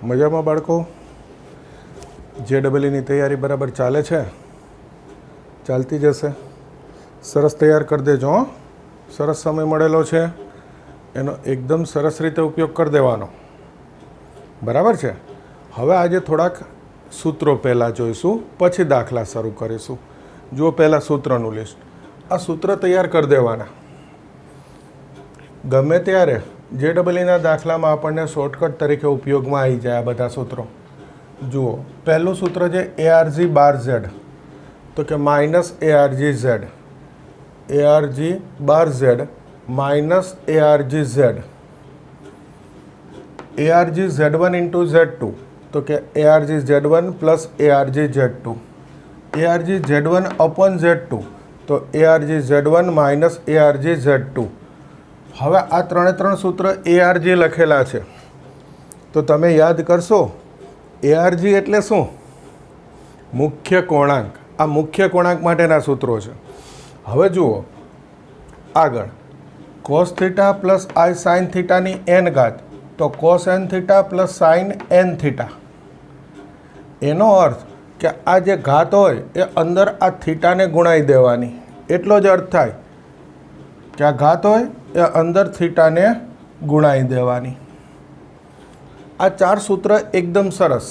મજામાં બાળકો? JEEની તૈયારી બરાબર ચાલે છે? ચાલતી જશે. સરસ તૈયાર કરી દેજો હો. સરસ સમય મળેલો છે, એનો એકદમ સરસ રીતે ઉપયોગ કરી દેવાનો. બરાબર છે. હવે આજે થોડાક સૂત્રો પહેલાં જોઈશું, પછી દાખલા શરૂ કરીશું. જુઓ પહેલાં સૂત્રનું લિસ્ટ. આ સૂત્ર તૈયાર કરી દેવાના. ગમે ત્યારે JEEના દાખલામાં આપણને શોર્ટકટ તરીકે ઉપયોગમાં આવી જાય આ બધા સૂત્રો. જુઓ, પહેલું સૂત્ર છે ARG બાર Z, તો કે માઇનસ ARG Z, ARG બાર Z minus ARG Z, ARG Z1 into Z2, તો કે ARG Z1 plus ARG Z2, ARG Z1 upon Z2, તો ARG Z1 minus ARG Z2. હવે આ ત્રણ સૂત્ર ARG લખેલા છે, તો તમે યાદ કરશો ARG એટલે શું? મુખ્ય કોણાંક. આ મુખ્ય કોણાંક માટેના સૂત્રો છે. હવે જુઓ આગળ, cos theta plus I sin થીટાની n ઘાત, તો cos n theta plus sin n theta. એનો અર્થ કે આ જે ઘાત હોય એ અંદર આ થીટાને ગુણાઈ દેવાની. એટલો જ અર્થ થાય કે આ ઘાત હોય એ અંદર થીટાને ગુણાઈ દેવાની. આ ચાર સૂત્ર એકદમ સરસ.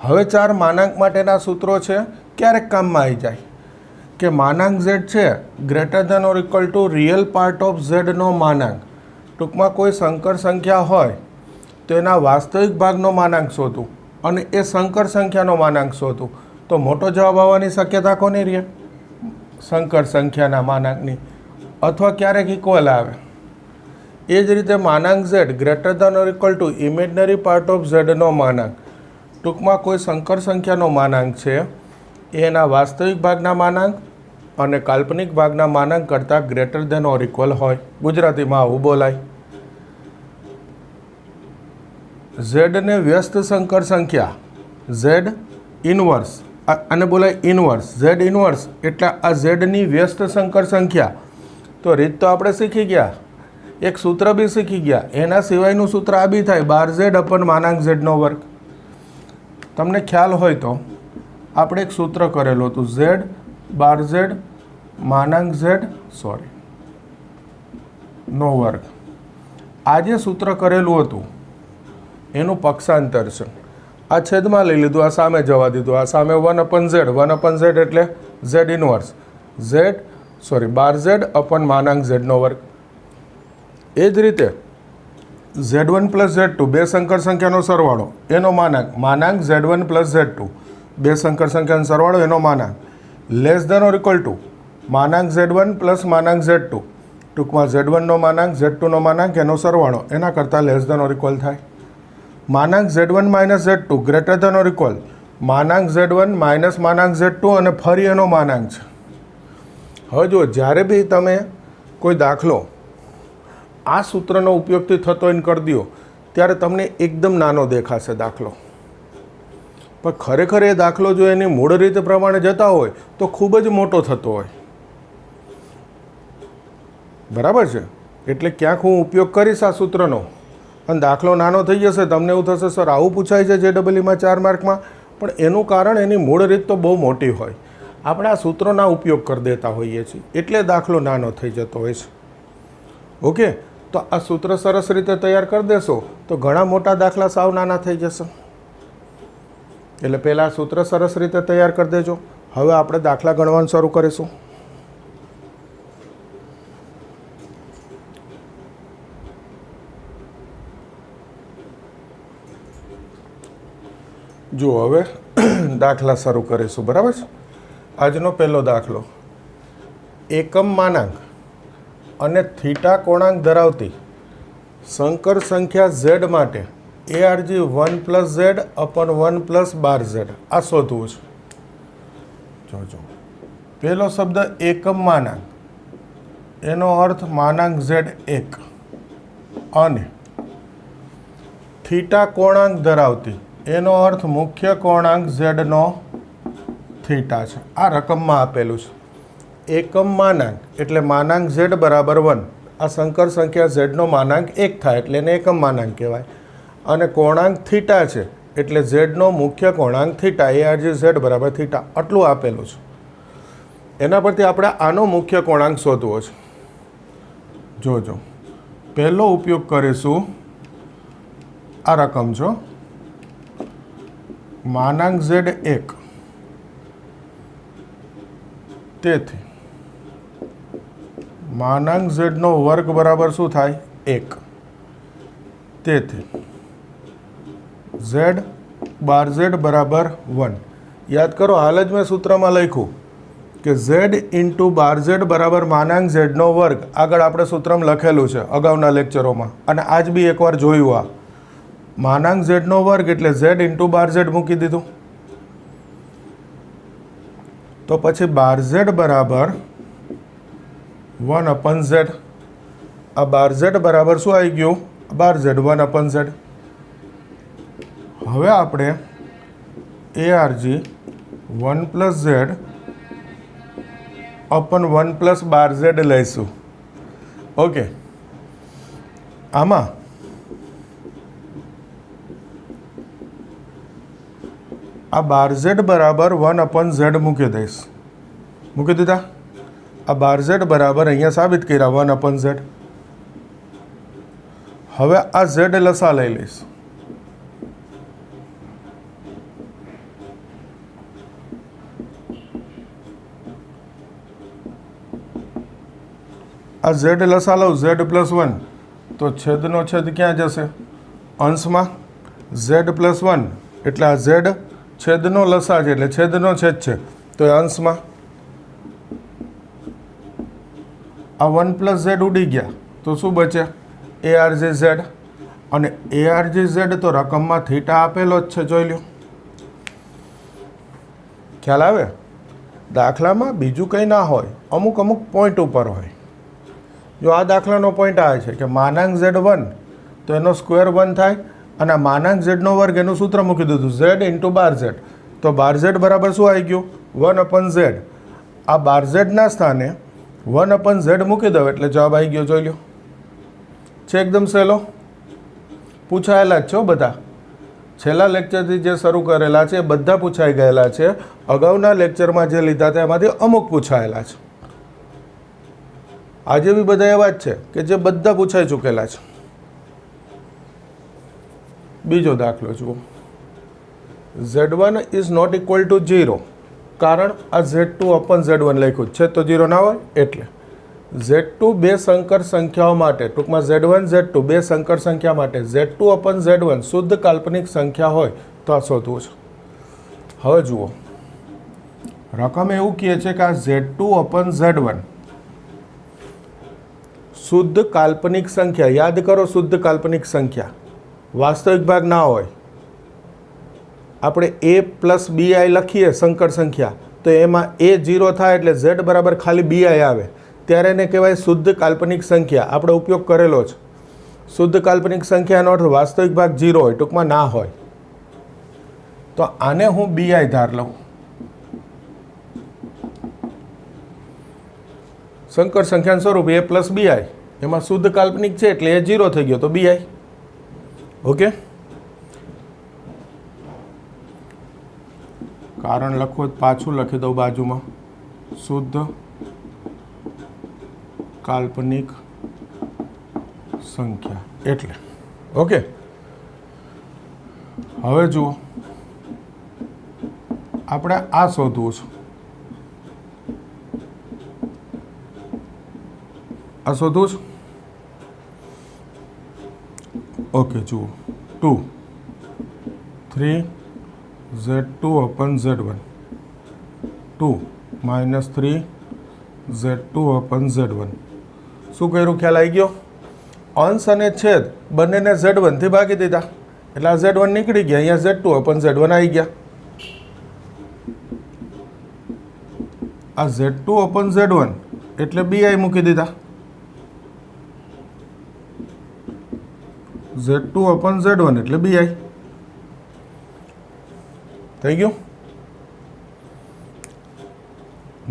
હવે ચાર માનાંક માટેના સૂત્રો છે, ક્યારેક કામમાં આવી જાય કે માનાંક z છે greater than or equal to real part of ઝેડનો માનાંક. ટૂંકમાં કોઈ સંકર સંખ્યા હોય તો એના વાસ્તવિક ભાગનો માનાંક શોધવું અને એ સંકર સંખ્યાનો માનાંક શોધવું, તો મોટો જવાબ આવવાની શક્યતા કોની રહે? સંકર સંખ્યાના માનાંકની. અથવા ક્યારેક ઇક્વલ આવે. એ જ રીતે માનાંક z greater than or equal to imaginary part of ઝેડનો માનાંક. ટૂંકમાં કોઈ સંકર સંખ્યાનો માનાંક છે એ એના વાસ્તવિક ભાગના માનાંક અને કાલ્પનિક ભાગના માનાંક કરતાં ગ્રેટર ધેન ઓર ઇક્વલ હોય. ગુજરાતીમાં આવું બોલાય. ઝેડને વ્યસ્ત સંકર સંખ્યા ઝેડ ઇનવર્સ, આને બોલાય ઇનવર્સ. ઝેડ ઇનવર્સ એટલે આ ઝેડની વ્યસ્ત સંકર સંખ્યા. તો રીત તો આપણે શીખી ગયા, એક સૂત્ર બી શીખી ગયા. એના સિવાયનું સૂત્ર આ બી થાય, બાર ઝેડ અપન માનાંક ઝેડનો વર્ગ. તમને ખ્યાલ હોય તો આપણે એક સૂત્ર કરેલું હતું, ઝેડ બાર ઝેડ માનાંક ઝેડ નો વર્ગ. આ જે સૂત્ર કરેલું હતું એનું પક્ષાંતર છે. આ છેદમાં લઈ લીધું, આ સામે જવા દીધું. આ સામે 1 અપન ઝેડ એટલે ઝેડ ઇનવર્સ, બાર ઝેડ અપન માનાંક ઝેડનો વર્ગ. એ જ રીતે Z1 પ્લસ Z2 બે સંકર સંખ્યાનો સરવાળો એનો માનાંક Z1 પ્લસ Z2 બે સંકર સંખ્યાનો સરવાળો એનો માનાંક less than or equal to માનાંક Z1 પ્લસ માનાંક Z2. ટૂંકમાં Z1નો માનાંક Z2નો માનાંક એનો સરવાળો એના કરતાં લેસ ધેન ઓર ઇક્વલ થાય. માનાંક Z1 minus Z2 greater than or equal માનાંક Z1 માઇનસ માનાંક Z2 અને ફરી એનો માનાંક છે. હવે જો જ્યારે બી તમે કોઈ દાખલો આ સૂત્રનો ઉપયોગથી થતો એને કરી દો ત્યારે તમને એકદમ નાનો દેખાશે દાખલો, પણ ખરેખર એ દાખલો જો એની મૂળ રીતે પ્રમાણે જતા હોય તો ખૂબ જ મોટો થતો હોય. બરાબર છે. એટલે ક્યાંક હું ઉપયોગ કરીશ આ સૂત્રનો અને દાખલો નાનો થઈ જશે. તમને એવું થશે સર આવું પૂછાય છે JEEમાં 4 માર્કમાં, પણ એનું કારણ એની મૂળ રીત તો બહુ મોટી હોય. આપણે આ સૂત્રોના ઉપયોગ કરી દેતા હોઈએ છીએ એટલે દાખલો નાનો થઈ જતો હોય છે. ઓકે, તો આ સૂત્ર સરસ રીતે તૈયાર કરી દેશો તો ઘણા મોટા દાખલા સાવ નાના થઈ જશે. એટલે પહેલાં સૂત્ર સરસ રીતે તૈયાર કરી દેજો. હવે આપણે દાખલા ગણવાનું શરૂ કરીશું. જુઓ હવે દાખલા શરૂ કરીશું. બરાબર છે. આજનો પહેલો દાખલો, એકમ માનાંક અને થીટા કોણાંક ધરાવતી સંકર સંખ્યા Z માટે ARG 1 પ્લસ Z અપન 1 પ્લસ બાર Z આ શોધવું છે. જોજો પહેલો શબ્દ એકમ માનાંક, એનો અર્થ માનાંક Z1 અને થીટા કોણાંક ધરાવતી એનો અર્થ મુખ્ય કોણાંક ઝેડનો થીટા છે. આ રકમમાં આપેલું છે. એકમ માનાંક એટલે માનાંક ઝેડ બરાબર 1. આ સંકર સંખ્યા ઝેડનો માનાંક 1 થાય એટલે એને એકમ માનાંક કહેવાય. અને કોણાંક થીટા છે એટલે ઝેડનો મુખ્ય કોણાંક થીટા, ARG Z બરાબર થીટા, આટલું આપેલું છે. એના પરથી આપણે આનો મુખ્ય કોણાંક શોધવો છે. જોજો, પહેલો ઉપયોગ કરીશું આ રકમ છો માનાંક Z1, તેથી માનાંક ઝેડનો વર્ગ બરાબર શું થાય? 1. તેથી ઝેડ બાર ઝેડ બરાબર 1. યાદ કરો, હાલ જ મેં સૂત્રમાં લખ્યું કે ઝેડ ઇન્ટુ બાર ઝેડ બરાબર માનાંક ઝેડનો વર્ગ. આગળ આપણે સૂત્રમાં લખેલું છે અગાઉના લેક્ચરોમાં, અને આજ બી એકવાર જોયું. આ માનાંક ઝેડનો વર્ગ એટલે ઝેડ ઇન્ટુ બાર ઝેડ મૂકી દીધું. તો પછી બાર ઝેડ બરાબર 1/z. આ બાર ઝેડ બરાબર શું આવી ગયું? બાર ઝેડ 1/z. હવે આપણે ARG 1+z અપન 1+12z લઈશું. ઓકે, આમાં આ બાર ઝેડ બરાબર 1/z મૂકી દઈશ. મૂકી દીધા. આ બાર ઝેડ બરાબર અહીંયા સાબિત કર્યા 1/z. હવે આ ઝેડ લસા લઈ લઈશ. આ ઝેડ લસા લઉં z+1, તો છેદનો છેદ ક્યાં જશે? અંશમાં. z+1 એટલે આ ઝેડ છેદનો લસા છે એટલે છેદનો છેદ છે, તો એ અંશમાં. આ 1+z ઉડી ગયા તો શું બચે? ARG Z. અને ARG Z તો રકમમાં થીટા આપેલો જ છે, જોઈ લો. ખ્યાલ આવે? દાખલામાં બીજું કંઈ ના હોય, અમુક પોઈન્ટ ઉપર હોય. જો આ દાખલાનો પોઈન્ટ આવે છે કે માનાંક Z1 તો એનો સ્ક્વેર 1 થાય, અને આ માનાંક ઝેડનો વર્ગ એનું સૂત્ર મૂકી દીધું ઝેડ ઇન્ટુ બાર ઝેડ. તો બાર ઝેડ બરાબર શું આવી ગયું? 1/z. આ બાર ઝેડના સ્થાને 1/z મૂકી દો એટલે જવાબ આવી ગયો, જોઈ લો. છે એકદમ સહેલો. પૂછાયેલા જ છો બધા. છેલ્લા લેક્ચરથી જે શરૂ કરેલા છે એ બધા પૂછાઈ ગયેલા છે. અગાઉના લેક્ચરમાં જે લીધા હતા એમાંથી અમુક પૂછાયેલા છે. આજે બી બધા એવા જ છે કે જે બધા પૂછાઈ ચૂકેલા છે. બીજો દાખલો જુઓ. Z1 is not equal to 0. કારણ આ Z2/Z1 લખ્યું છે તો 0 ના હોય. એટલે Z2 બે સંકર સંખ્યાઓ માટે, ટૂંકમાં Z1 Z2 બે સંકર સંખ્યા માટે Z2/Z1 શુદ્ધ કાલ્પનિક સંખ્યા હોય તો આ શોધવું છે. હવે જુઓ, રકમ એવું કહે છે કે આ Z2/Z1 શુદ્ધ કાલ્પનિક સંખ્યા. યાદ કરો, શુદ્ધ કાલ્પનિક સંખ્યા, વાસ્તવિક ભાગ ના હોય. આપણે a+bi લખીએ સંકર સંખ્યા, તો એમાં a 0 થાય એટલે z બરાબર ખાલી bi આવે, ત્યારે એને કહેવાય શુદ્ધ કાલ્પનિક સંખ્યા. આપણે ઉપયોગ કરેલો છે. શુદ્ધ કાલ્પનિક સંખ્યાનો અર્થ વાસ્તવિક ભાગ 0 હોય, ટૂંકમાં ના હોય. તો આને હું bi ધાર લઉં. સંકર સંખ્યાનું સ્વરૂપ a+bi, એમાં શુદ્ધ કાલ્પનિક છે એટલે એ 0 થઈ ગયો તો bi. ઓકે, કારણ લખો પાછું લખી દઉં બાજુમાં, શુદ્ધ કાલ્પનિક સંખ્યા એટલે. ઓકે, હવે જુઓ, આપણે આ શોધવું છે. આ શોધવું છે. ઓકે, જુઓ 2 3 Z2/Z1 2 - 3 Z2/Z1. શું કર્યું? ખ્યાલ આવી ગયો? અંશ અને છેદ બંનેને Z1 થી ભાગી દીધા એટલે આ Z1 નીકળી ગયા, અહીંયા Z2/Z1 આવી ગયા. આ Z2/Z1 એટલે bi મૂકી દીધા. Z2/Z1 એટલે bi થઈ ગયું.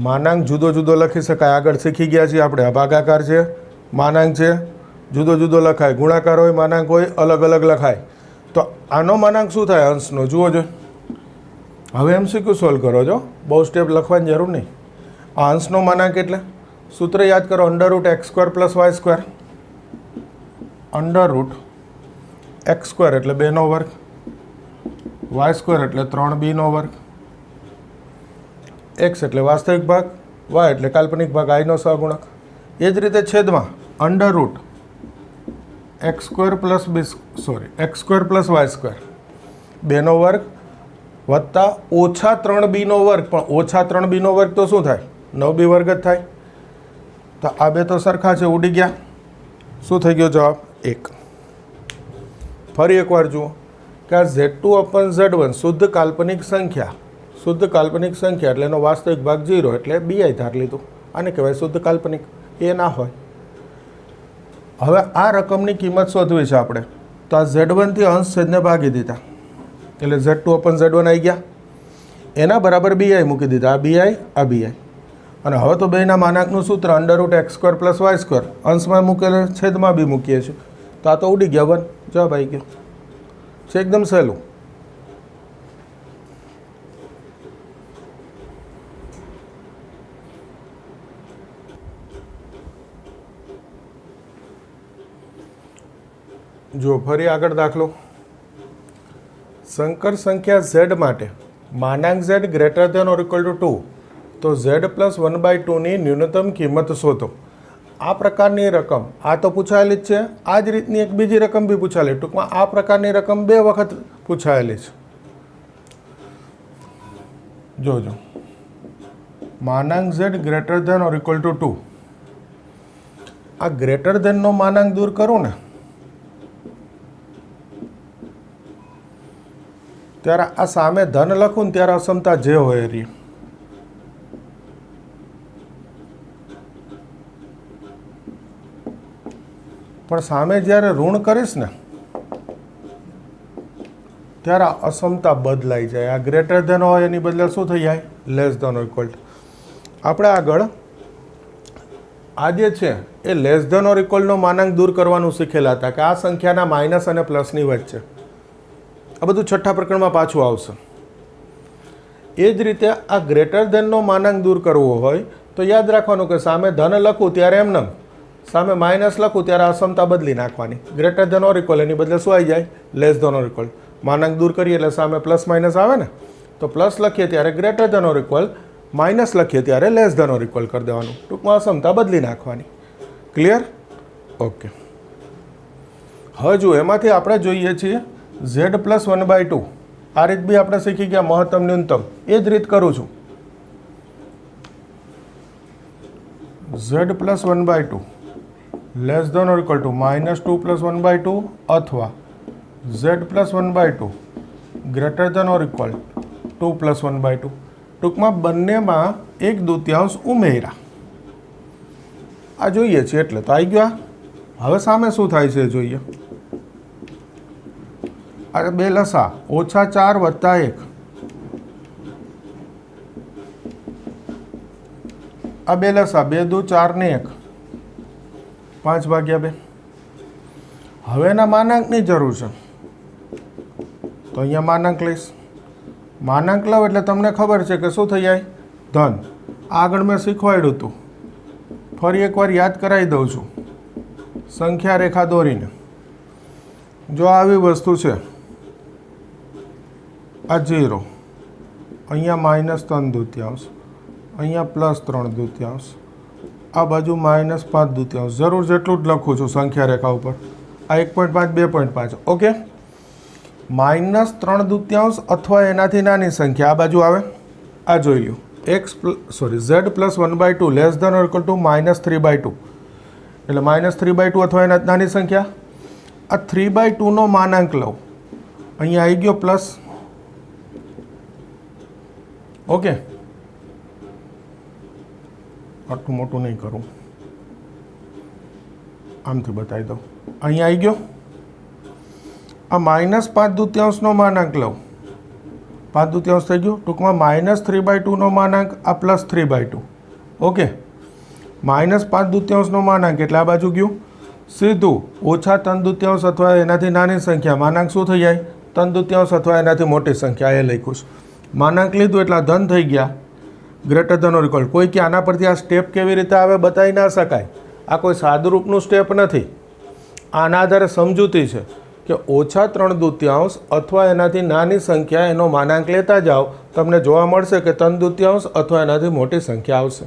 માનાંક જુદો જુદો લખી શકાય. આગળ શીખી ગયા છીએ આપણે. આ ભાગાકાર છે, માનાંક છે, જુદો જુદો લખાય. ગુણાકાર હોય, માનાંક હોય, અલગ અલગ લખાય. તો આનો માનાંક શું થાય અંશનો જુઓ જો. હવે MCQ સોલ્વ કરો છો, બહુ સ્ટેપ લખવાની જરૂર નહીં. આ અંશનો માનાંક એટલે સૂત્ર યાદ કરો, √x² + y². √x² એટલે 2નો વર્ગ, y² એટલે 3b², x એટલે વાસ્તવિક ભાગ, y એટલે કાલ્પનિક ભાગ, આઈનો સહગુણક. એ જ રીતે છેદમાં √x² + y², 2નો વર્ગ વત્તા -3b². પણ -3b² તો શું થાય? 9b² જ થાય. તો આ બે તો સરખા છે, ઉડી ગયા. શું થઈ ગયો જવાબ? 1. ફરી એકવાર જુઓ કે આ Z2/Z1 શુદ્ધ કાલ્પનિક સંખ્યા એટલે એનો વાસ્તવિક ભાગ 0 એટલે BI ધાર લીધું. આને કહેવાય શુદ્ધ કાલ્પનિક. એ ના હોય. હવે આ રકમની કિંમત શોધવી છે આપણે. તો આ Z1 થી અંશ છેદને ભાગી દીધા એટલે Z2/Z1 આવી ગયા. એના બરાબર BI મૂકી દીધા. આ BI, આ BI. અને હવે તો બેના માનાંકનું સૂત્ર √x² + y², અંશમાં મૂકેલ છેદમાં બી મૂકીએ છીએ. તો આ તો ઉડી ગયા 1. જવાબ આવી ગયો છે. એકદમ સહેલું. જો ફરી આગળ દાખલો. સંકર સંખ્યા Z માટે માનાંક Z > 2 તો Z + 1/2 ની ન્યૂનતમ કિંમત શોધો. આ પ્રકારની રકમ આ તો પૂછાયેલી જ છે. આ જ રીતની એક બીજી રકમ બી પૂછાયેલી. ટૂંકમાં આ પ્રકારની રકમ 2 વખત પૂછાયેલી છે. જોજો, માનાંક Z > 2. આ ગ્રેટર ધેનનો માનાંક દૂર કરું ને ત્યારે આ સામે ધન લખું ને ત્યારે અસમતા જે હોય રહી. પણ સામે જ્યારે ઋણ કરીશ ને ત્યારે અસમતા બદલાઈ જાય. આ ગ્રેટર ધેન હોય એની બદલે શું થઈ જાય? Less than = 2. આપણે આગળ આ જે છે એ લેસ ધેન = નો માનાંક દૂર કરવાનું શીખેલા હતા કે આ સંખ્યાના માઇનસ અને પ્લસની વચ્ચે. આ બધું છઠ્ઠા પ્રકરણમાં પાછું આવશે. એ જ રીતે આ ગ્રેટર ધેનનો માનાંક દૂર કરવો હોય તો યાદ રાખવાનું કે સામે ધન લખું ત્યારે એમને, સામે માઇનસ લખું ત્યારે અસમતા બદલી નાખવાની. ગ્રેટર ધેન = એની બદલે શું આવી જાય? લેસ ધેન = માનાંક દૂર કરીએ એટલે સામે પ્લસ માઇનસ આવે ને, તો પ્લસ લખીએ ત્યારે ગ્રેટર ધેન = માઇનસ લખીએ ત્યારે લેસ ધેન = કરી દેવાનું. ટૂંકમાં અસમતા બદલી નાખવાની. ક્લિયર? ઓકે. હવે જો એમાંથી આપણે જોઈએ છીએ Z + 1/2. આ રીત બી આપણે શીખી ગયા, મહત્તમ ન્યૂનતમ. એ જ રીત કરું છું. Z + 1/2 લેસ ધેન = -2 + 1/2 અથવા Z + 1/2 ગ્રેટર ધેન = 2 + 1/2. ટૂંકમાં બંનેમાં 1/2 ઉમેર્યા. આ જોઈએ છે એટલે તો આવી ગયા. હવે સામે શું થાય છે જોઈએ. આ બે લસા -4 + 1. આ બે લસા 2 × 2 = 4 ને 1, 5/2. હવે એના માનાંકની જરૂર છે તો અહીંયા માનાંક લઈશ. માનાંક લઉં એટલે તમને ખબર છે કે શું થઈ જાય? ધન. આગળ મેં શીખવાડ્યું હતું, ફરી એકવાર યાદ કરાવી દઉં છું. સંખ્યા રેખા દોરીને જો આવી વસ્તુ છે, આ 0, અહીંયા -3/2, અહીંયા +3/2, આ બાજુ -5/2. જરૂર જેટલું જ લખું છું સંખ્યા રેખા ઉપર. આ 1.5, 2.5. ઓકે. -3/2 અથવા એનાથી નાની સંખ્યા આ બાજુ આવે. આ જોઈ લો. Z + 1/2 લેસ ધેન = -3/2 એટલે -3/2 અથવા એના નાની સંખ્યા. આ 3/2 નો માનાંક લઉં. અહીંયા આવી ગયો પ્લસ. ઓકે. આટલું મોટું નહીં કરું, આમથી બતાવી દઉં. અહીંયા આવી ગયો. આ -5/2 નો માનાંક લઉં. 5/2 થઈ ગયું. ટૂંકમાં -3/2 નો માનાંક, આ +3/2. ઓકે. -5/2 નો માનાંક એટલે આ બાજુ ગયું. સીધું ઓછા 3/2 અથવા એનાથી નાની સંખ્યા માનાંક શું થઈ જાય 3/2 અથવા એનાથી મોટી સંખ્યા એ લખ્યું છે. માનાંક લીધું એટલે આ ધન થઈ ગયા ગ્રેટર ધન ઓર ઇક્વલ. કોઈ કે આના પરથી આ સ્ટેપ કેવી રીતે આવે બતાવી ના શકાય. આ કોઈ સાદુરૂપનું સ્ટેપ નથી. આના આધારે સમજૂતી છે કે ઓછા 3/2 અથવા એનાથી નાની સંખ્યા એનો માનાંક લેતા જાઓ, તમને જોવા મળશે કે 3/2 અથવા એનાથી મોટી સંખ્યા આવશે.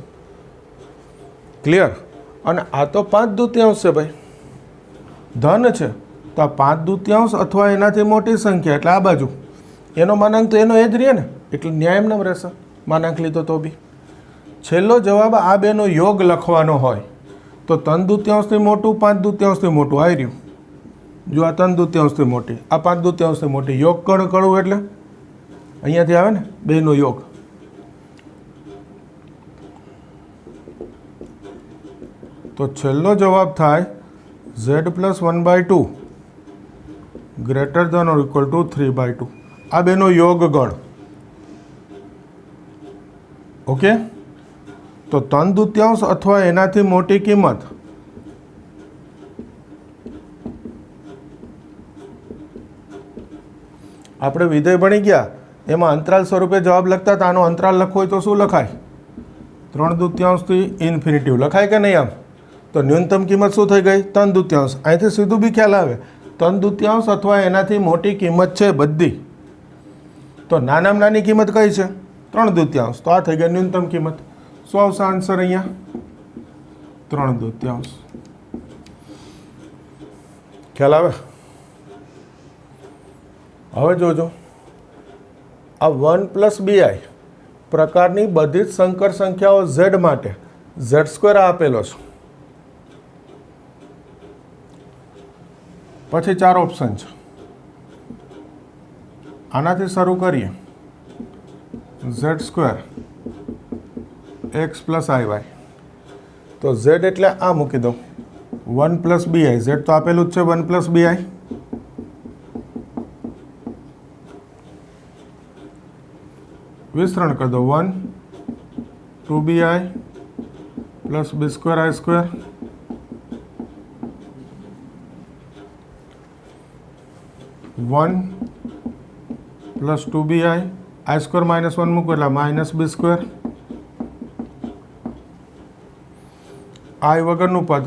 ક્લિયર? અને આ તો 5/2 છે ભાઈ, ધન છે તો આ 5/2 અથવા એનાથી મોટી સંખ્યા એટલે આ બાજુ એનો માનાંક તો એનો એ જ રહે ને, એટલે ન્યાય એમ રહેશે માનાંક લીધો તો બી. છેલ્લો જવાબ આ બેનો યોગ લખવાનો હોય તો 3/2 મોટું 5/2 મોટું આવી રહ્યું. જો આ 3/2 મોટી, આ 5/2 મોટી, યોગ કરવું એટલે અહીંયાથી આવે ને બેનો યોગ. તો છેલ્લો જવાબ થાય z + 1/2 ગ્રેટર ધન ઓર ઇક્વલ ટુ 3/2. આ બેનો યોગ ગણ. ઓકે, તો 3/2 અથવા એનાથી મોટી કિંમત આપણે વિધેય ભણી ગયા એમાં અંતરાલ સ્વરૂપે જવાબ લખતા હતા. આનો અંતરાલ લખવો હોય તો શું લખાય? 3/2 થી ઇન્ફિનિટિવ લખાય કે નહીં? આમ તો ન્યૂનતમ કિંમત શું થઈ ગઈ? 3/2. અહીંથી સીધું બી ખ્યાલ આવે 3/2 અથવા એનાથી મોટી કિંમત છે બધી. તો નાનામાં નાની કિંમત કઈ છે? 3/2. તો આ થઈ ગઈ ન્યૂનતમ કિંમત. શું આવશે આન્સર અહીંયા? 3/2. ખ્યાલ આવે? હવે જોજો, આ 1 + bi પ્રકારની બધી જ સંકર સંખ્યાઓ z માટે z² આપેલો છે. પછી 4 ઓપ્શન છે. આનાથી શરૂ કરીએ. z² x + iy. તો z એટલે આ મૂકી દો 1 + bi. z તો આપેલું જ છે 1 + bi. વિસ્તરણ કરી દો 1 2bi + b² i². +2bi i² - 1 મૂકો એટલે -b². i વગરનું પદ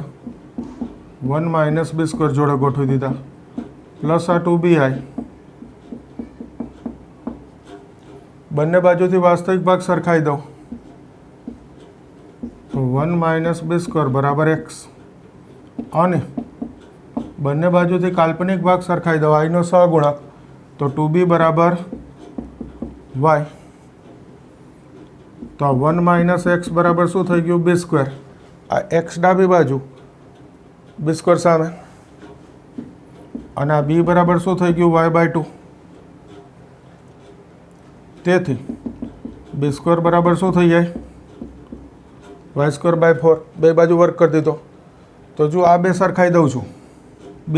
1 - b² જોડે ગોઠવી દીધા, પ્લસ આ 2bi. બંને બાજુથી વાસ્તવિક ભાગ સરખાઈ દો તો 1 - b² = x. અને બંને બાજુથી કાલ્પનિક ભાગ સરખાઈ દો, આઈનો સહગુણક, તો 2b = y. તો 1 - x બરાબર શું થઈ ગયું? b². આ x ડાબી બાજુ, b² સામે, અને આ b બરાબર શું થઈ ગયું? y/2. તેથી b² બરાબર શું થઈ જાય? y²/4. બે બાજુ વર્ક કરી દીધો. તો જો આ બે સરખાઈ દઉં છું, b²,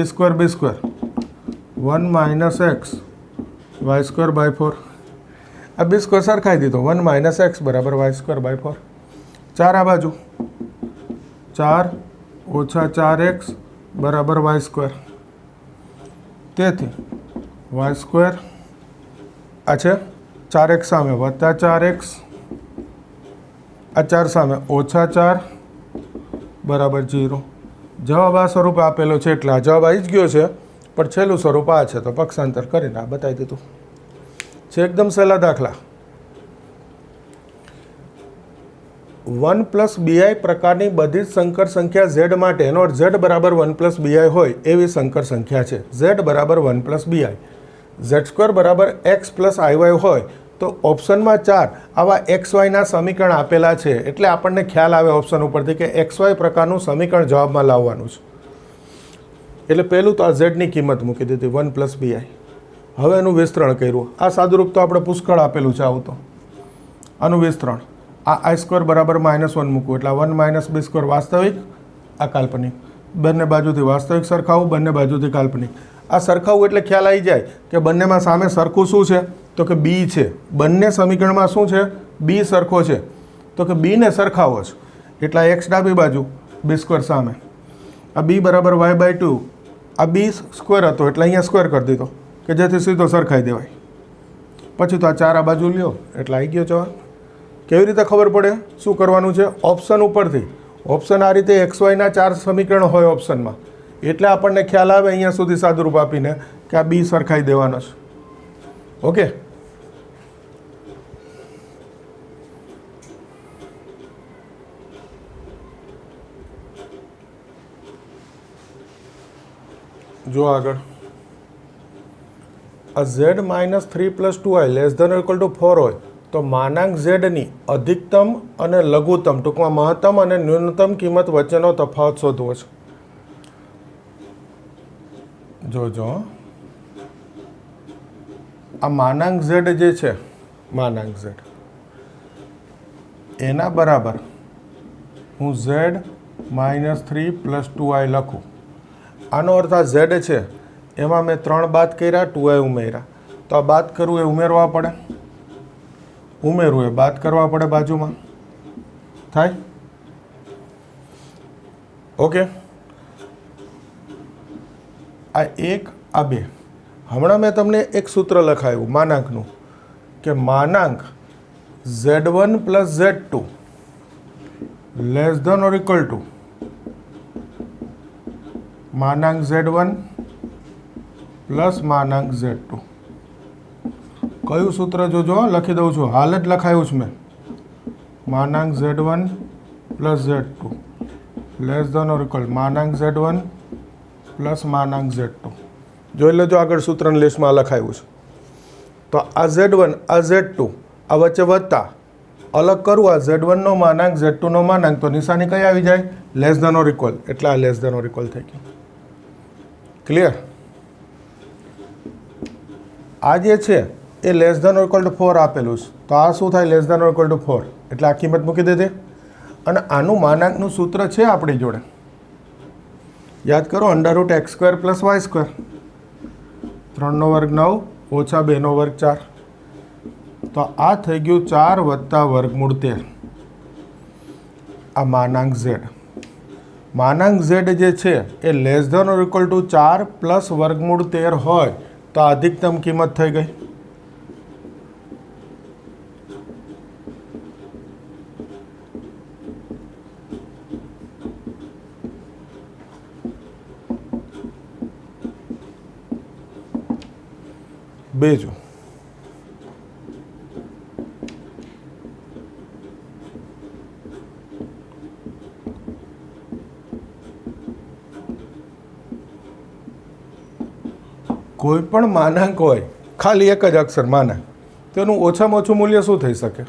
1 - x y²/4. આ b² સરખાઈ દીધો, 1 - x બરાબર y²/4. 4 આ બાજુ, 4 - 4x બરાબર y². તેથી y² આ છે 4x સામે વત્તા 4x, આ 4 સામે -4 બરાબર 0. જવાબ આ સ્વરૂપે આપેલો છે એટલે આ જવાબ આવી જ ગયો છે, પણ છેલ્લું સ્વરૂપ આ છે તો પક્ષાંતર કરીને આ બતાવી દીધું છે. એકદમ સહેલા દાખલા. 1 + bi પ્રકારની બધી જ સંકર સંખ્યા z માટે, એનો અર્થ z બરાબર 1 + bi હોય એવી સંકર સંખ્યા છે. z બરાબર 1 + bi, z² બરાબર x + iy હોય તો ઓપ્શનમાં 4 આવા xyના સમીકરણ આપેલા છે, એટલે આપણને ખ્યાલ આવે ઓપ્શન ઉપરથી કે xy પ્રકારનું સમીકરણ જવાબમાં લાવવાનું છે. એટલે પહેલું તો આ ઝેડની કિંમત મૂકી દીધી 1 + bi. હવે એનું વિસ્તરણ કર્યું. આ સાદુરૂપ તો આપણે પુષ્કળ આપેલું છે. આવું તો આનું વિસ્તરણ, આ i² બરાબર -1 મૂકવું એટલે 1 - b² વાસ્તવિક, આ કાલ્પનિક. બંને બાજુથી વાસ્તવિક સરખાવું, બંને બાજુથી કાલ્પનિક. આ સરખાવું એટલે ખ્યાલ આવી જાય કે બંનેમાં સામે સરખું શું છે? તો કે b છે. બંને સમીકરણમાં શું છે? b સરખો છે. તો કે b ને સરખાવો છે એટલે x ડાબી બાજુ, b² સામે. आ बी बराबर y/2 आ बी स्क्वेर हतो एटले अहींया स्क्वेर कर दीधो के जेथी सीधो सरखाई देवाय। पछी तो आ 4 आ बाजू ल्यो एटले आई गयो जवाब। केवी रीते खबर पड़े शुं करवानुं छे? ऑप्शन उपरथी ऑप्शन आ रीते एक्स वाय ना 4 समीकरण होय ऑप्शनमां एटले आपणने ख्याल आवे अहींया सुधी सादुरूप आपीने के आ बी सरखाई देवानो छे। ओके, जो आगळ आ z -3 + 2i <= 4 होय तो मानांक z नी अधिकतम अने लघुत्तम टूंकमां महत्तम अने न्यूनतम किंमत वच्चेनो तफावत शोधवो छे। जोजो आ मानांक z जे छे मानांक z एना बराबर हूँ z -3 + 2i लखूँ। आनो अर्थ आ z छे एमां मैं 3 बाद कर्या 2i उमेर्या तो आ बाद करवुं ए उमेरवा पड़े उमेरवुं ए बाद करवा पड़े बाजुमां थाय। ओके, आ 1 आ 2 हमणां मैं तमने एक सूत्र लखाव्युं मानांकनुं के मानांक z1 + z2 <= मानांक z1 plus मानांक z2। कયું सूत्र जोजो लखी दઉં છું हाल ज लखाव्યું છે मैं मानांक z1 + z2 <= मानांक z1 plus मानांक z2। જોઈ લેજો આગળ સૂત્રને લિસ્ટમાં લખાવ્યું છે તો આ z1 આ z2 આ વચ્ચે વત્તા अलग करूँ आ z1 નો માનાંક z2 નો માનાંક तो निशानी कई આવી જાય <= એટલે આ <= થઈ ગયું। क्लियर? आ जे छे ए <= 4 आपेलू छे तो आ शुं थाय <= 4 એટલે આ કિંમત મૂકી દીધી અને આનું માનાંકનું સૂત્ર છે આપણી જોડે याद करो √x² + y² 3 નો વર્ગ 9 ઓછા 2 નો વર્ગ 4 तो आ થઈ ગયું 4 + વર્ગમૂળ 13। आ मानांक z मानांक z जे छे ए <= 4 + वर्गमूળ 13 होय तो अधिकतम किंमत थई गई। बीजू कोईपण मानांक होय खाली एक ज अक्षर मानांक तेनुं ओछामां ओछुं मूल्य शुं थई शके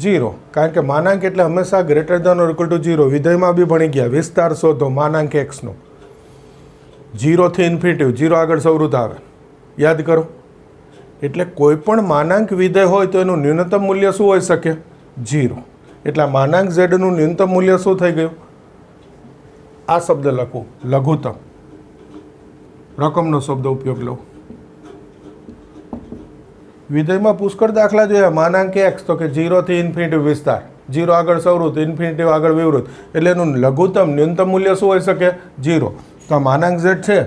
0 कारण के मानांक एटले हमेशा <= 0। विधेयमां बी भणी गया विस्तार शोधो मानांक x नो 0 थी इन्फिनिटिव 0 आगळ सवृत आवे याद करो एटले कोईपण मानांक विधेय होय तो एनुं न्यूनतम मूल्य शुं होई शके 0 एटले मानांक z नुं न्यूनतम मूल्य शुं थई गयुं आ शब्द लखो लघुत्तम रकमनो शब्द उपयोग लो। विधेयमां पुष्कळ दाखला जोया मानांक x तो के 0 थी इन्फिनिटिव विस्तार 0 आगळ सवृत इन्फिनिटिव आगळ विवृत एटले एनुं लघुत्तम न्यूनतम मूल्य शुं होई शके 0 तो मानांक z छे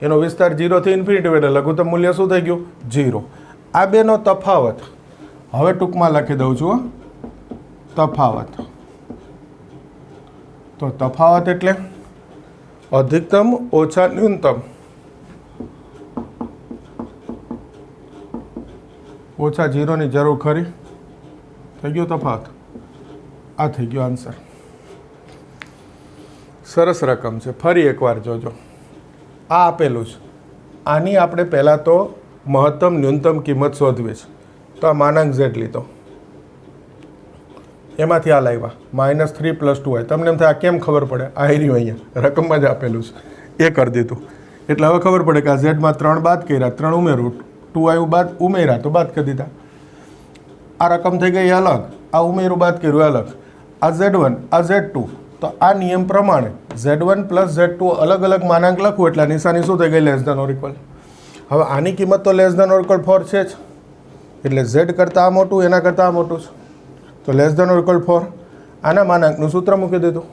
एनो विस्तार 0 थी इन्फिनिटिव एटले लघुत्तम मूल्य शुं थई गयुं 0। आ बेनो तफावत हवे टूंकमां लखी दઉં છું तफावत तो तफावत एटले अधिकतम ओछा न्यूनतम ओछा 0 ની જરૂર ખરી થઈ ગયો તફાવત આ થઈ ગયો આન્સર। સરસ રકમ છે ફરી એકવાર જોજો આ આપેલું છે આની આપણે પહેલાં તો મહત્તમ ન્યૂનતમ કિંમત શોધવી છે તો આ માનાંક z લીધો એમાંથી આ લાવ્યા -3 + 2i તમને એમ થાય આ કેમ ખબર પડે આ રહ્યું અહીંયા રકમમાં જ આપેલું છે એ કરી દીધું એટલે હવે ખબર પડે કે આ ઝેડમાં 3 બાદ કર્યા 3 ઉમેરું 2i બાદ ઉમેર્યા તો બાદ કરી દીધા આ રકમ થઈ ગઈ અલગ આ ઉમેરું બાદ કર્યું અલગ આ z1 આ z2 તો આ નિયમ પ્રમાણે z1 + z2 અલગ અલગ માનાંક લખવું એટલે નિશાની શું થઈ ગઈ <= હવે આની કિંમત તો <= 4 છે જ એટલે z કરતાં આ મોટું એના કરતાં આ મોટું છે તો <= 4 આના માનાંકનું સૂત્ર મૂકી દીધું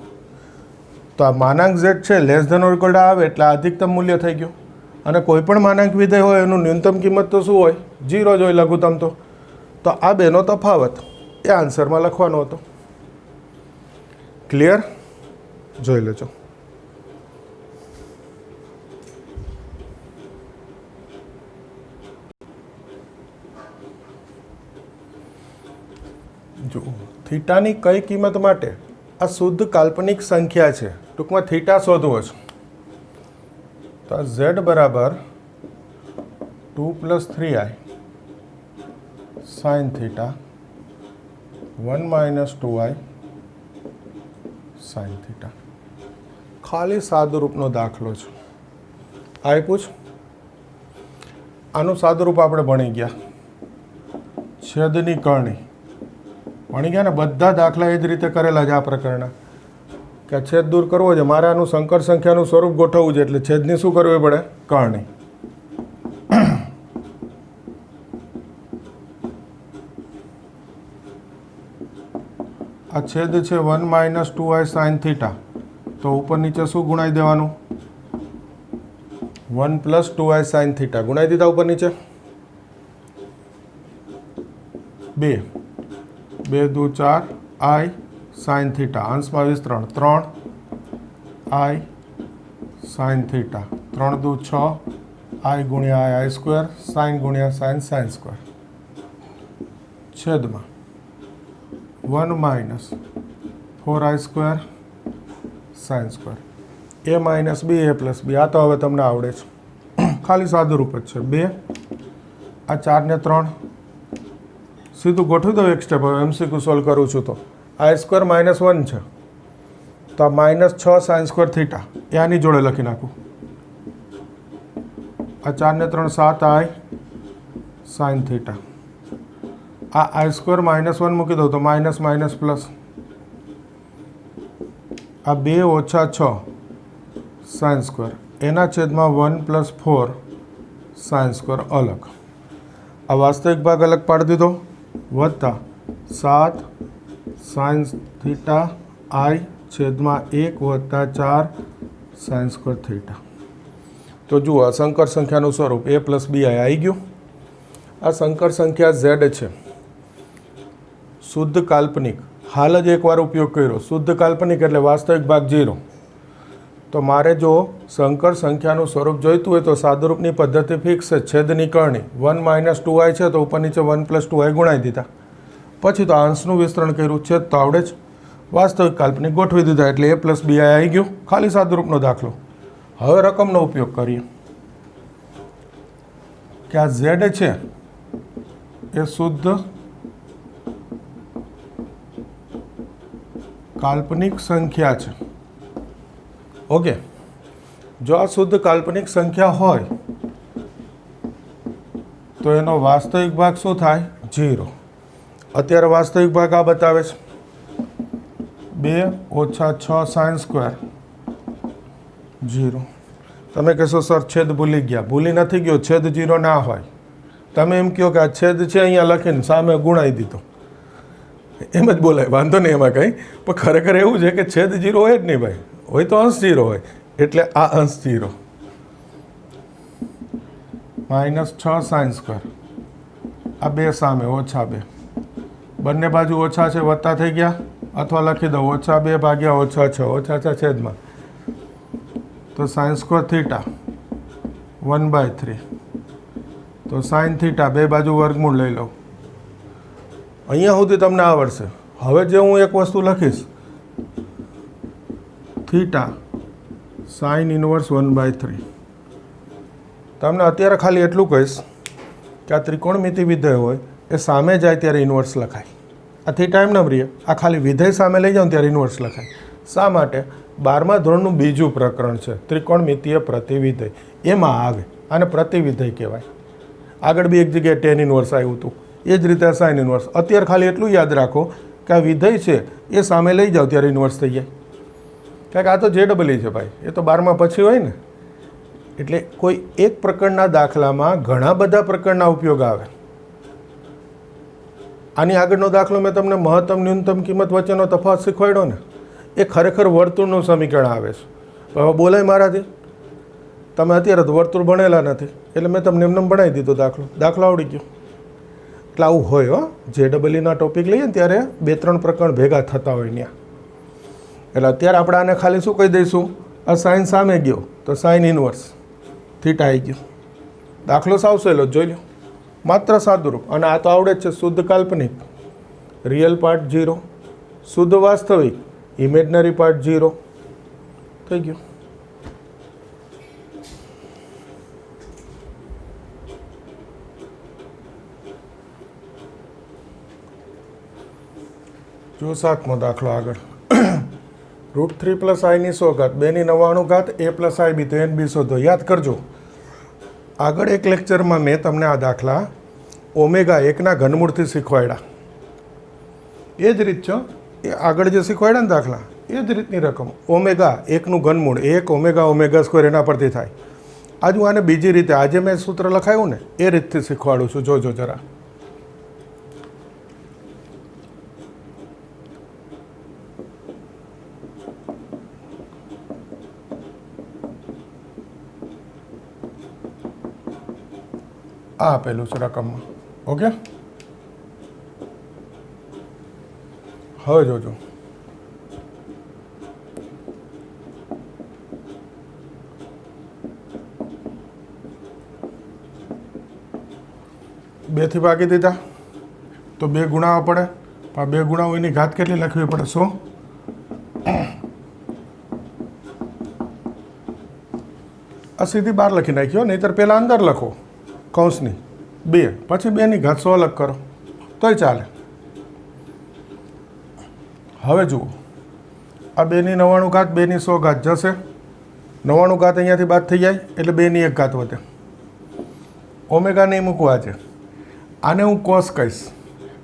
તો આ માનાંક z છે less than or equal to આવે એટલે આ અધિકતમ મૂલ્ય થઈ ગયું. અને કોઈ પણ માનાંક વિધેય હોય એનું ન્યૂનતમ કિંમત તો શું હોય? 0 જ હોય લઘુત્તમ તો. તો આ બેનો તફાવત એ આન્સરમાં લખવાનો હતો. ક્લિયર? જોઈ લેજો. જો થીટાની કઈ કિંમત માટે આ શુદ્ધ કાલ્પનિક સંખ્યા છે, ટૂંકમાં થીટા શોધવો છે. તો આ z બરાબર 2 + 3i sin theta 1 - 2i sin theta. ખાલી સાદુરૂપનો દાખલો છે. આપ્યું છે. આનું સાદુરૂપ આપણે ભણી ગયા. છેદની કરણી ભણી ગયા ને. બધા દાખલા એ જ રીતે કરેલા છે આ પ્રકારના, કે છેદ દૂર કરવો છે મારે, આનું સંકર સંખ્યાનું સ્વરૂપ ગોઠવવું છે એટલે છેદની શું કરવી પડે? કરણી. આ છેદ છે 1 - 2i sin થીટા, તો ઉપર નીચે શું ગુણાઈ દેવાનું? 1 + 2i sin થીટા ગુણાઈ દીધા ઉપર નીચે. 2 2 દુ 4 i sin થીટા, અંશમાં વિસ્તરણ 3i sin થીટા, 3 દુ 6 i ગુણ્યા i સ્ક્વેર sin ગુણ્યા sin સ્ક્વેર છેદમાં 1 - 4i square sin square. a - b a + b. આ તો હવે તમને આવડે છે, ખાલી સાદું રૂપ જ છે. 2 આ 4 ને 3 સીધું ગોઠવી દો એક સ્ટેપ. હવે MCQ સોલ્વ કરું છું તો i સ્ક્વેર -1 છે, તો આ -6 sin સ્ક્વેર થીટા એ આની જોડે લખી નાખું. આ 4 ને 3 7i sin થીટા. આ i સ્ક્વેર -1 મૂકી દઉં તો માઇનસ માઇનસ પ્લસ. આ 2 - 6 sin સ્ક્વેર એના છેદમાં 1 + 4 sin સ્ક્વેર અલગ. આ વાસ્તવિક ભાગ અલગ પાડી દીધો, વત્તા 7 sin થીટા i છેદમાં 1 + 4 sin સ્ક્વેર થીટા. તો જુઓ સંકર સંખ્યાનું સ્વરૂપ a + b આવી ગયું. આ સંકર સંખ્યા z છે, શુદ્ધ કાલ્પનિક. હાલ જ એકવાર ઉપયોગ કર્યો. શુદ્ધ કાલ્પનિક એટલે વાસ્તવિક ભાગ 0. તો મારે જો સંકર સંખ્યાનું સ્વરૂપ જોઈતું હોય તો સાદુરૂપની પદ્ધતિ ફિક્સ છે. છેદની કરણી 1 - 2i છે તો ઉપર નીચે 1 + 2i ગુણાઈ દીધા. પછી તો અંશનું વિસ્તરણ કર્યું. છેદ તો આવડે જ. વાસ્તવિક કાલ્પનિક ગોઠવી દીધા એટલે a + bi આવી ગયું. ખાલી સાદુરૂપનો દાખલો. હવે રકમનો ઉપયોગ કરીએ કે આ z છે એ શુદ્ધ કાલ્પનિક સંખ્યા છે. ઓકે, જો આ શુદ્ધ કાલ્પનિક સંખ્યા હોય તો એનો વાસ્તવિક ભાગ શું થાય? 0. અત્યારે વાસ્તવિક ભાગ આ બતાવે છે 2 - 6 sin સ્ક્વેર 0. તમે કહેશો સર છેદ ભૂલી ગયા. ભૂલી નથી ગયો, છેદ 0 ના હોય. તમે એમ કહો કે આ છેદ છે અહીંયા લખીને સામે ગુણાઈ દીધો, એમ જ બોલાય, વાંધો નહીં એમાં કંઈ. પણ ખરેખર એવું છે કે છેદ 0 હોય જ નહીં ભાઈ. હોય તો અંશ 0 હોય, એટલે આ અંશ 0. -6 sin સ્ક્વેર. આ 2 સામે -2. બંને બાજુ ઓછા છે, વત્તા થઈ ગયા. અથવા લખી દો -2 ભાગ્યા -6 -6 છેદમાં. તો sin સ્ક્વેર થીટા 1/3. તો sin થીટા 2 બાજુ વર્ગમૂળ લઈ લો. અહીંયા સુધી તમને આવડશે. હવે જે હું એક વસ્તુ લખીશ, થીટા sin ઇન્વર્સ 1/3. તમને અત્યારે ખાલી એટલું કહીશ કે આ ત્રિકોણમિતિ વિધેય હોય એ સામે જાય ત્યારે ઇન્વર્સ લખાય. આ થીટા એમ ન રહીએ, આ ખાલી વિધેય સામે લઈ જાઓ ત્યારે ઇન્વર્સ લખાય. શા માટે? 12મા ધોરણનું બીજું પ્રકરણ છે ત્રિકોણમિતિય પ્રતિવિધેય, એમાં આવે. આને પ્રતિવિધેય કહેવાય. આગળ બી એક જગ્યાએ tan ઇન્વર્સ આવ્યું હતું, એ જ રીતે sin ઇન્વર્સ. અત્યારે ખાલી એટલું યાદ રાખો કે આ વિધેય છે એ સામે લઈ જાઓ ત્યારે ઇન્વર્સ થઈ જાય. કારણ કે આ તો JEE છે ભાઈ, એ તો 12મા પછી હોય ને. એટલે કોઈ એક પ્રકરણના દાખલામાં ઘણા બધા પ્રકરણના ઉપયોગ આવે. આની આગળનો દાખલો મેં તમને મહત્તમ ન્યૂનતમ કિંમત વચ્ચેનો તફાવત શીખવાડ્યો ને, એ ખરેખર વર્તુળનું સમીકરણ આવે છે. હવે બોલાય મારાથી, તમે અત્યારે તો વર્તુળ ભણેલા નથી એટલે મેં તમને એમને ભણાવી દીધો દાખલો આવડી ગયો. એટલે આવું હોય હો, JEEના ટોપિક લઈએ ને ત્યારે 2-3 પ્રકરણ ભેગા થતા હોય ત્યાં. એટલે અત્યારે આપણે આને ખાલી શું કહી દઈશું, આ સાઇન સામે ગયો તો સાઇન ઇનવર્સ થીટા આવી ગયો. દાખલો સાવ સહેલો જોઈ લો, માત્ર સાદુરૂપ. અને આ તો આવડે જ છે, શુદ્ધ કાલ્પનિક રિયલ પાર્ટ 0, શુદ્ધ વાસ્તવિક ઇમેજનરી પાર્ટ 0 થઈ ગયું. જો 7મો દાખલો આગળ. √3 + i ની 100 ઘાત 2 ની 99 ઘાત a + ib તો n b શોધો. યાદ કરજો, આગળ એક લેક્ચરમાં મેં તમને આ દાખલા ઓમેગા 1ના ઘનમૂળથી શીખવાડ્યા. એ જ રીત છે, એ આગળ જે શીખવાડ્યા ને દાખલા એ જ રીતની રકમ. ઓમેગા 1નું ઘનમૂળ 1 ઓમેગા સ્ક્વેર એના પરથી થાય. આજે હું આને બીજી રીતે, આજે મેં સૂત્ર લખાયું ને એ રીતથી શીખવાડું છું. જોજો જરા. આ આપેલું છે રકમમાં. ઓકે, હવે જોજો. બેથી ભાગી દીધા તો 2 ગુણાવવા પડે. પણ 2 ગુણાવો એની ઘાત કેટલી લખવી પડે? 100. આ સીધી 12 લખી નાખ્યો, નહીંતર પહેલાં અંદર લખો કૌંસની 2, પછી 2 ની ઘાત 100 અલગ કરો તોય ચાલે. હવે જુઓ, આ 2 ની 99 ઘાત 2 ની 100 ઘાત જશે. 99 ઘાત અહીંયાથી બાદ થઈ જાય એટલે 2 ની 1 ઘાત વધે. ઓમેગા નહીં મૂકવા છે. આને હું કોસ કહીશ.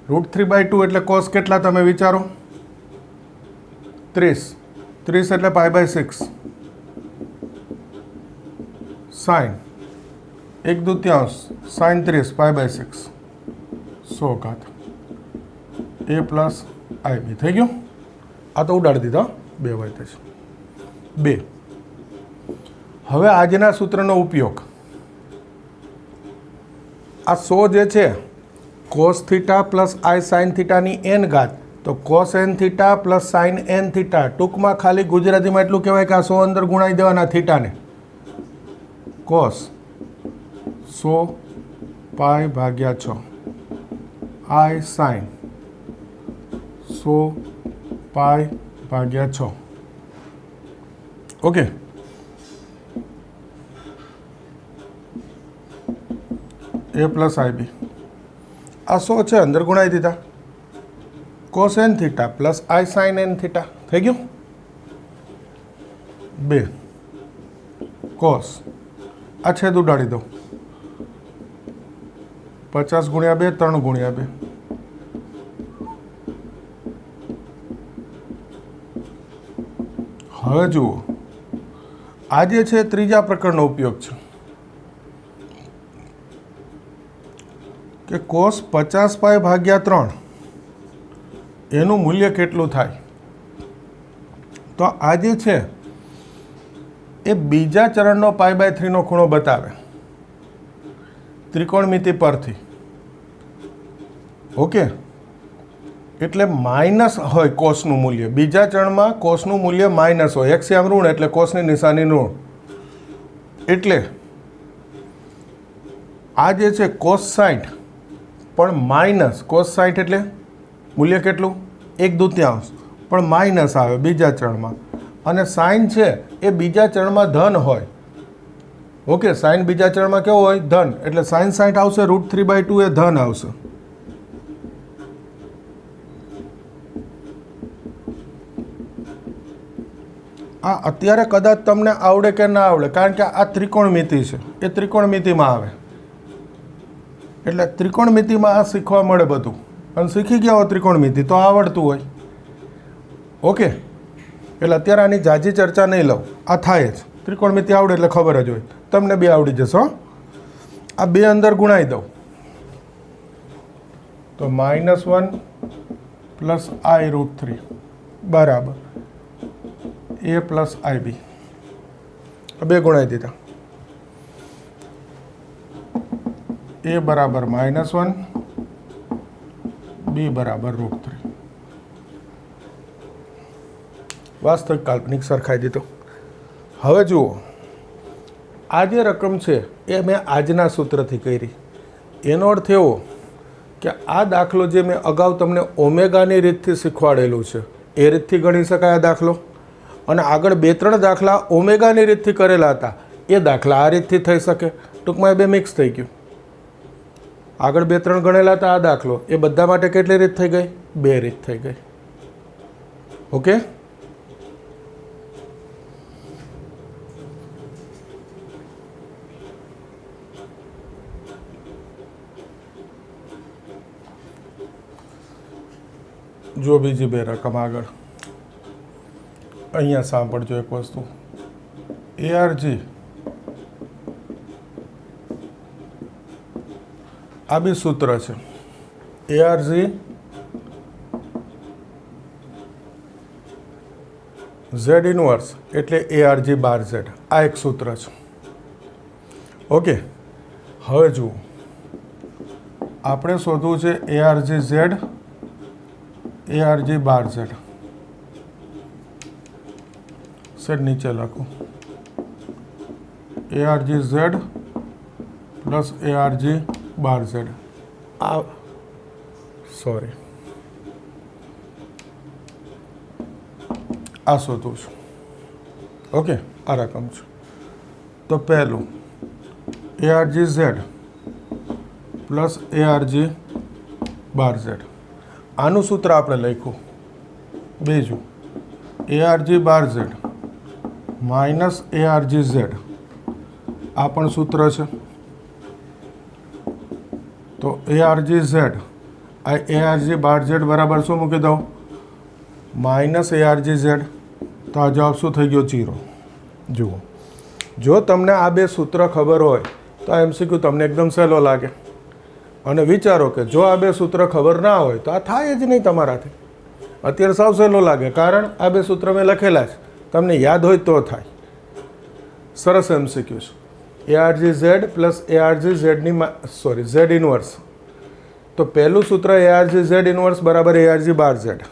√3/2 એટલે કોસ કેટલા તમે વિચારો? 30. 30 એટલે π/6. સાઇન 1/2 સાઇન 30 π/6 100 ઘાત a + ib થઈ ગયું. આ તો ઉડાડી દીધો, 2 હોય છે 2. હવે આજના સૂત્રનો ઉપયોગ, આ 100 જે છે cos θ + i sin θ ની n ઘાત, તો cos n θ + sin n θ. ટૂંકમાં ખાલી ગુજરાતીમાં એટલું કહેવાય કે આ 100 અંદર ગુણાઈ દેવાના થીટાને. cos 100 π/6 i sin 100 π/6. Okay, a + ib. આ 100 છે અંદર ગુણાઈ દીધા. cos n θ + i sin n θ થઈ ગયું. 2 cos, આ છેદ ઉડાડી દો. 50 × 2 3 × 2. હવે જુઓ, આ જે છે ત્રીજા પ્રકારનો ઉપયોગ છે કે cos 50π/3 એનું મૂલ્ય કેટલું થાય. તો આ જે છે એ બીજા ચરણનો π/3નો ખૂણો બતાવે ત્રિકોણમિતિ પરથી. ઓકે, એટલે માઇનસ હોય કોસનું મૂલ્ય. બીજા ચરણમાં કોસનું મૂલ્ય માઇનસ હોય. એક્સિયમ ઋણ એટલે કોસની નિશાની ઋણ. એટલે આ જે છે cos 60 પણ માઇનસ cos 60 એટલે મૂલ્ય કેટલું? 1/2 પણ માઇનસ આવે બીજા ચરણમાં. અને સાઇન છે એ બીજા ચરણમાં ધન હોય. ઓકે, સાઇન બીજા ચરણમાં કેવો હોય? ધન. એટલે sin 60 આવશે, √3/2 એ ધન આવશે. આ અત્યારે કદાચ તમને આવડે કે ના આવડે, કારણ કે આ ત્રિકોણમિતિ છે, એ ત્રિકોણમિતિમાં આવે. એટલે ત્રિકોણમિતિમાં આ શીખવા મળે બધું. અને શીખી ગયા હોય ત્રિકોણમિતિ તો આવડતું હોય. ઓકે, એટલે અત્યારે આની જાજી ચર્ચા નહીં લઉં, આ થાય જ. ત્રિકોણમિતિ આવડે એટલે ખબર જ હોય. તમને 2 આવડી જશે. હો, આ 2 અંદર ગુણાઈ દઉં તો -1 + i √3 બરાબર ए प्लस आई बी बे गुणाई दीधा ए बराबर -1 बी बराबर √3 वास्तविक काल्पनिक सरखाई दीधो। हवे जुओ आ जे रकम है ये मैं आजना सूत्र थी करी एनो अर्थ एवो कि आ दाखलो जे मैं अगाऊ तमने ओमेगानी रीतथी शीखवाडेलुं छे ए रीतथी गणी शकाय आ दाखलो अने आगळ 2-3 दाखला ओमेगानी रीतथी करेला हता ए दाखला आ रीतथी थई शके। टूंकमां ए बे मिक्स थई गयुं। आगळ 2-3 गणेला हता आ दाखलो ए बधा माटे केटली रीत थई गई 2 रीत थई गई। ओके जो बीजी 2 रकम आगळ अहींया सांभळजो एक वस्तु ARG आ बी सूत्र है ARG Z इनवर्स एटले ARG बार Z आ एक सूत्र है। ओके हवे जुओ आपणे शोधवुं छे ARG Z ARG बार Z सेट नीचे लखो ARG Z प्लस ARG बार Z आ सॉरी आ शोधूँ छुं। ओके आ रकम छे तो पहलू ARG Z प्लस ARG बार Z आनु सूत्र आपणे लख्युं। बीजू ARG बार Z माइनस ARG Z आ पण सूत्र है तो ARG Z आ ARG बार Z बराबर शू मूकी दो माइनस ARG Z तो आ जवाब शू थई गयो 0। जुओ जो तमने आ बे सूत्र खबर होय तो MCQ तमने एकदम सहेलो लागे अने विचारो कि जो आ बे सूत्र खबर ना होय तो आ थाय ज नहीं तमाराथी। अत्यारे साव सहेलो लागे कारण आ बे सूत्र में लखेला छे तमने याद होय तो थाय। सरस MCQ छे ARG Z plus ARG Z नी सॉरी Z इनवर्स तो पहलू सूत्र ARG Z इनवर्स बराबर ARG बार Z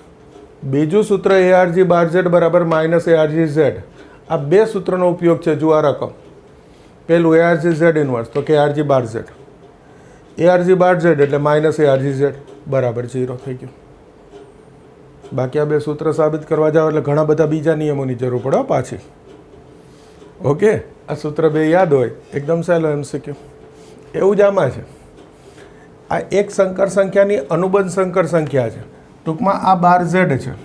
बीजू सूत्र ARG बार Z बराबर माइनस ARG Z आ बे सूत्रनो उपयोग है। जो आ रकम पहलू ARG Z इनवर्स तो के ARG बार Z ARG बार Z एटले माइनस ARG Z बराबर 0 थई गयुं। बाकी आ बे सूत्र साबित करवा जाओ એટલે ઘણા બધા બીજા નિયમોની જરૂર પડે પાછી। ओके आ सूत्र बे याद होय एकदम सहेलो MCQ एवं ज आमां छे। आ एक संकर संख्यानी अनुबंध संकर संख्या है। टूंकमां आ बार Z है।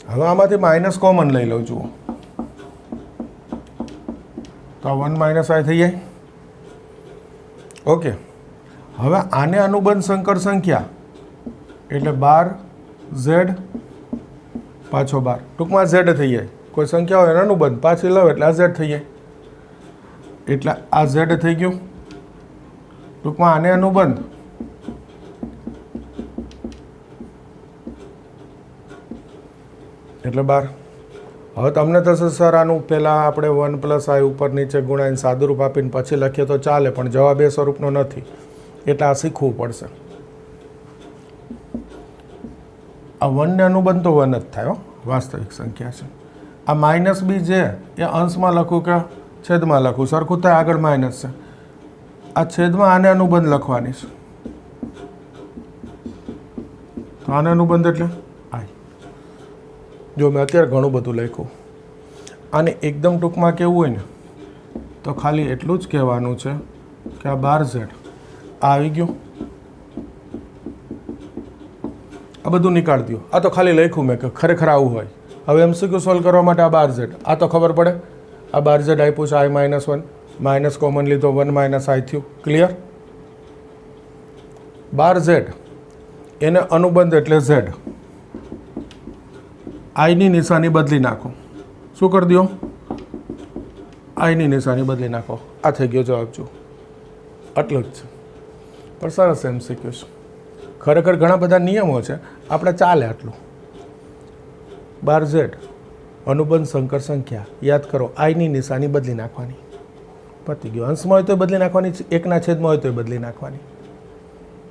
हवे आमांथी माइनस कॉमन लई लઉં जुओ तो 1 माइनस आई थी जाए। ओके हवे आने अनुबंध संकर संख्या एटले बार Z पाछो बार टूंकमां Z थी जाए। कोई संख्या होय अनुबंध पाછી लाव एटले आ Z थी जाए एटले आ Z थी गयुं। टूंकमां आने अनुबंध एटले बार। हवे तमने थशे सर आनुं पहेला आपणे 1 प्लस आई उपर नीचे गुणाईने सादुरूप आपीने पछी लखीए तो चाले पण जवाब ए स्वरूपनो नथी एटले आ शीखवुं पड़शे। आ 1 ने अनुबंध तो 1 ज थाय हो वास्तविक संख्या छे। आ माइनस बी जे ए अंशमां लखुं के छेदमां लखुं सरखुं थाय आगळ माइनस छे आ छेदमां आने अनुबंध लखवानी छे तो आने अनुबंध एटले आई। जो मैं अत्यारे घणुं बधुं लख्युं आने एकदम टूंकमां कहेवुं होय ने तो खाली एटलुं ज कहेवानुं छे कि आ बार Z आ आवी गयुं। आ बधुं निकाळी दो। आ तो खाली लख्युं मैं कि खरेखर आवुं होय। हवे MCQ सोल्व करवा माटे आ बार Z आ तो खबर पड़े। आ बार Z आप्युं छे I-1 माइनस कॉमन लीधो 1 माइनस आई थयुं। क्लियर। बार Z एने अनुबंध एटले Z आई नी निशानी बदली नाखो। शू कर दियो आई नी निशानी बदली नाखो। आ थई गयो जवाब। जो आटलो ज छे। पर सरस MCQ छे ખરેખર ઘણા બધા નિયમો છે, આપણે ચાલે આટલું. 12z અનુબંધ સંકર સંખ્યા યાદ કરો, આઈની નિશાની બદલી નાખવાની, પતી ગયો. અંશમાં હોય તો બદલી નાખવાની, એકના છેદમાં હોય તો બદલી નાખવાની.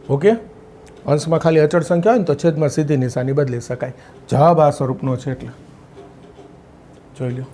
ઓકે, અંશમાં ખાલી અચળ સંખ્યા હોય ને તો છેદમાં સીધી નિશાની બદલી શકાય. જવાબ આ સ્વરૂપનો છે એટલે જોઈ લો.